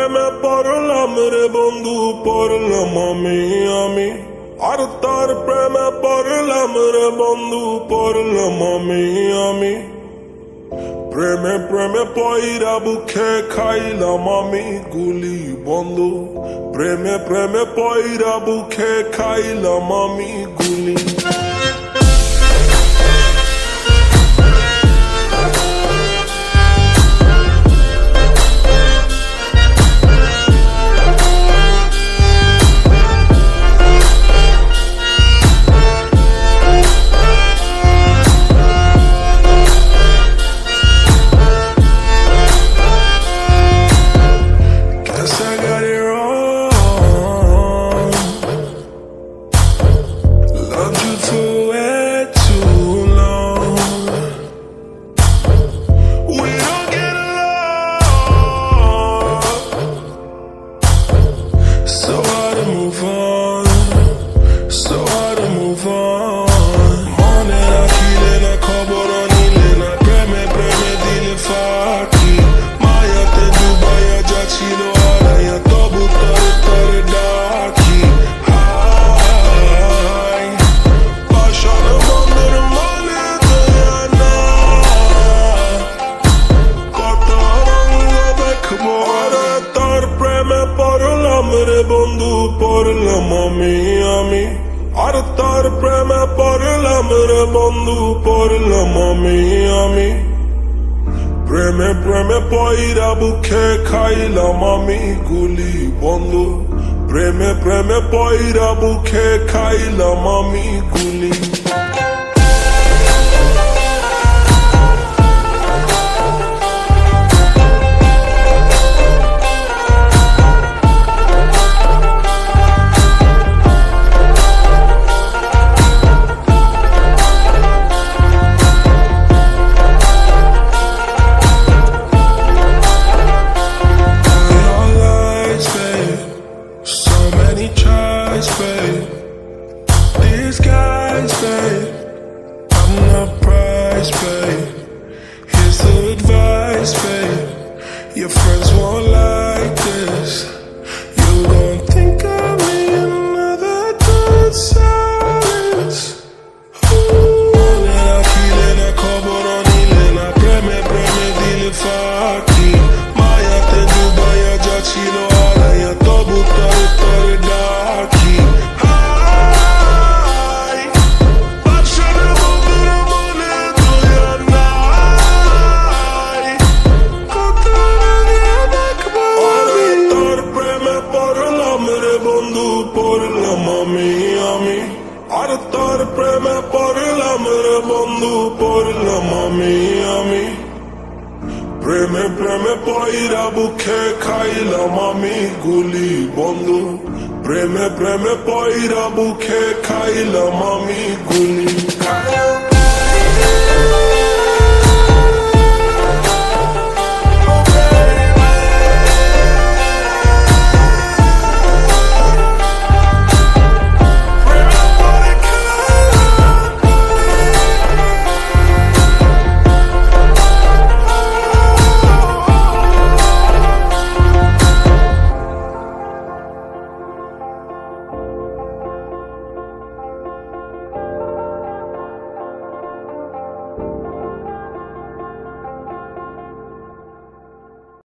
প্রেমে পড়লাম রে বন্ধু, পড়লাম আমি আর তার প্রেমে পড়লাম রে বন্ধু, পড়লাম আমি প্রেমে প্রেমে পয়রা বুকে খাইলাম আমি গুলি বন্ধু, প্রেমে প্রেমে পয়রা বুকে খাইলাম আমি গুলি। বন্ধু পড়লাম আমি আর তার প্রেমে পড়লাম রে বন্ধু, পড়লাম আমি প্রেমে প্রেমে পয়রা বুকে খাইলাম আমি গুলি বন্ধু, প্রেমে প্রেমে পয়রা বুকে খাইলাম আমি গুলি। These guys, babe, I'm not prize, babe. Here's the advice, babe. Your friends won't like this. You gon' think of me another dead silence. Nella chilena, coboro nilena, preme preme dile faki. Maya te dubaya già chilo araya, to buttare tare daki. পড়লাম আমি আর তার প্রেমে পড়লাম রে বন্ধু, পড়লাম আমি প্রেমে প্রেমে পয়রা বুকে খাইলাম আমি গুলি বন্ধু, প্রেমে প্রেমে পয়রা বুকে খাইলাম আমি গুলি।